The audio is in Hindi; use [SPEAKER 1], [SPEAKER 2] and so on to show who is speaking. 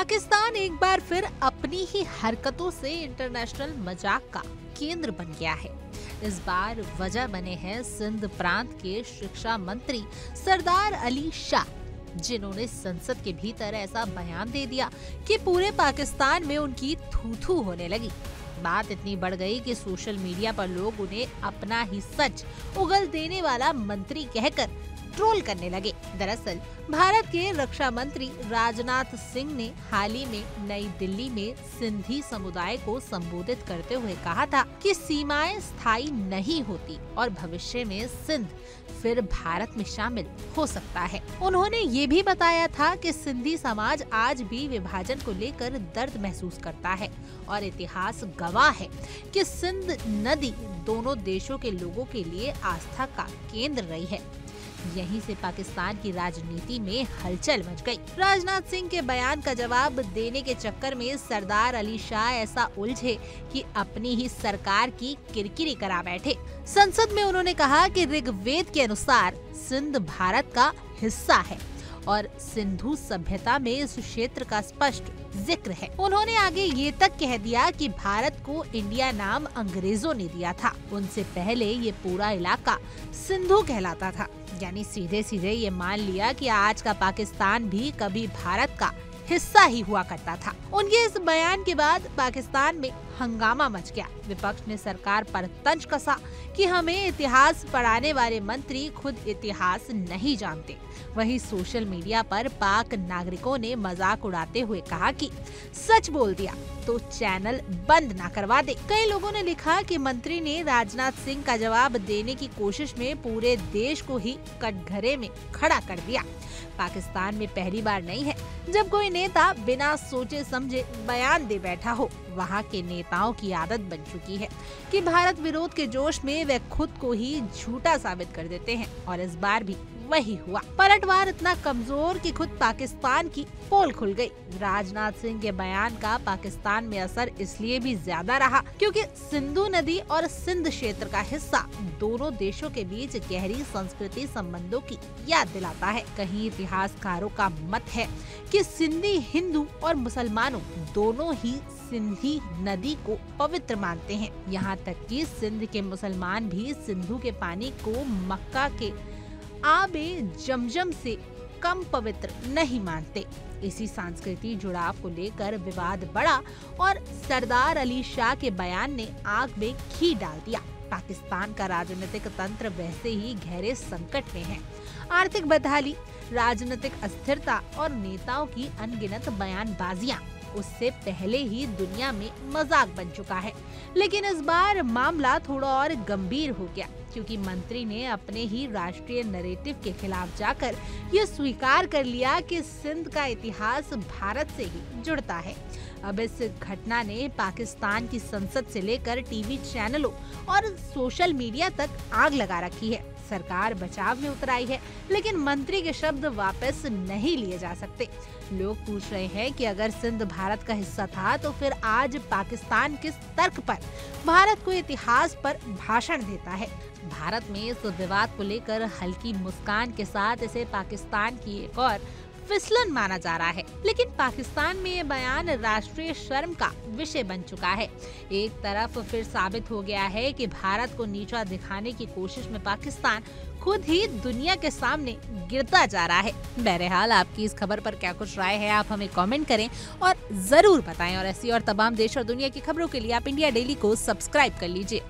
[SPEAKER 1] पाकिस्तान एक बार फिर अपनी ही हरकतों से इंटरनेशनल मजाक का केंद्र बन गया है। इस बार वजह बने हैं सिंध प्रांत के शिक्षा मंत्री सरदार अली शाह, जिन्होंने संसद के भीतर ऐसा बयान दे दिया कि पूरे पाकिस्तान में उनकी थू-थू होने लगी। बात इतनी बढ़ गई कि सोशल मीडिया पर लोग उन्हें अपना ही सच उगल देने वाला मंत्री कहकर ट्रोल करने लगे। दरअसल भारत के रक्षा मंत्री राजनाथ सिंह ने हाल ही में नई दिल्ली में सिंधी समुदाय को संबोधित करते हुए कहा था कि सीमाएं स्थायी नहीं होती और भविष्य में सिंध फिर भारत में शामिल हो सकता है। उन्होंने ये भी बताया था कि सिंधी समाज आज भी विभाजन को लेकर दर्द महसूस करता है और इतिहास गवाह है कि सिंध नदी दोनों देशों के लोगों के लिए आस्था का केंद्र रही है। यहीं से पाकिस्तान की राजनीति में हलचल मच गई। राजनाथ सिंह के बयान का जवाब देने के चक्कर में सरदार अली शाह ऐसा उलझे कि अपनी ही सरकार की किरकिरी करा बैठे। संसद में उन्होंने कहा कि ऋग्वेद के अनुसार सिंध भारत का हिस्सा है और सिंधु सभ्यता में इस क्षेत्र का स्पष्ट जिक्र है। उन्होंने आगे ये तक कह दिया कि भारत को इंडिया नाम अंग्रेजों ने दिया था, उनसे पहले ये पूरा इलाका सिंधु कहलाता था। यानी सीधे सीधे ये मान लिया कि आज का पाकिस्तान भी कभी भारत का हिस्सा ही हुआ करता था। उनके इस बयान के बाद पाकिस्तान में हंगामा मच गया। विपक्ष ने सरकार पर तंज कसा कि हमें इतिहास पढ़ाने वाले मंत्री खुद इतिहास नहीं जानते। वहीं सोशल मीडिया पर पाक नागरिकों ने मजाक उड़ाते हुए कहा कि सच बोल दिया तो चैनल बंद ना करवा दे। कई लोगों ने लिखा कि मंत्री ने राजनाथ सिंह का जवाब देने की कोशिश में पूरे देश को ही कटघरे में खड़ा कर दिया। पाकिस्तान में पहली बार नहीं है जब कोई नेता बिना सोचे समझे बयान दे बैठा हो। वहाँ के नेताओं की आदत बन चुकी है कि भारत विरोध के जोश में वे खुद को ही झूठा साबित कर देते हैं और इस बार भी वही हुआ। पलटवार इतना कमजोर कि खुद पाकिस्तान की पोल खुल गई। राजनाथ सिंह के बयान का पाकिस्तान में असर इसलिए भी ज्यादा रहा क्योंकि सिंधु नदी और सिंध क्षेत्र का हिस्सा दोनों देशों के बीच गहरी संस्कृति संबंधों की याद दिलाता है। कहीं इतिहासकारों का मत है कि सिंधी हिंदू और मुसलमानों दोनों ही सिंधी नदी को पवित्र मानते हैं। यहाँ तक कि सिंध के मुसलमान भी सिंधु के पानी को मक्का के आबे जमजम से कम पवित्र नहीं मानते। इसी सांस्कृतिक जुड़ाव को लेकर विवाद बढ़ा और सरदार अली शाह के बयान ने आग में घी डाल दिया। पाकिस्तान का राजनीतिक तंत्र वैसे ही गहरे संकट में है। आर्थिक बदहाली, राजनीतिक अस्थिरता और नेताओं की अनगिनत बयानबाजियां उससे पहले ही दुनिया में मजाक बन चुका है। लेकिन इस बार मामला थोड़ा और गंभीर हो गया क्योंकि मंत्री ने अपने ही राष्ट्रीय नैरेटिव के खिलाफ जाकर ये स्वीकार कर लिया कि सिंध का इतिहास भारत से ही जुड़ता है। अब इस घटना ने पाकिस्तान की संसद से लेकर टीवी चैनलों और सोशल मीडिया तक आग लगा रखी है। सरकार बचाव में उतर आई है लेकिन मंत्री के शब्द वापस नहीं लिए जा सकते। लोग पूछ रहे हैं कि अगर सिंध भारत का हिस्सा था तो फिर आज पाकिस्तान किस तर्क पर भारत को इतिहास पर भाषण देता है। भारत में इस विवाद को लेकर हल्की मुस्कान के साथ इसे पाकिस्तान की एक और फिसलन माना जा रहा है, लेकिन पाकिस्तान में ये बयान राष्ट्रीय शर्म का विषय बन चुका है। एक तरफ फिर साबित हो गया है कि भारत को नीचा दिखाने की कोशिश में पाकिस्तान खुद ही दुनिया के सामने गिरता जा रहा है। बहरहाल आपकी इस खबर पर क्या कुछ राय है, आप हमें कमेंट करें और जरूर बताएं। और ऐसी और तमाम देश और दुनिया की खबरों के लिए आप इंडिया डेली को सब्सक्राइब कर लीजिए।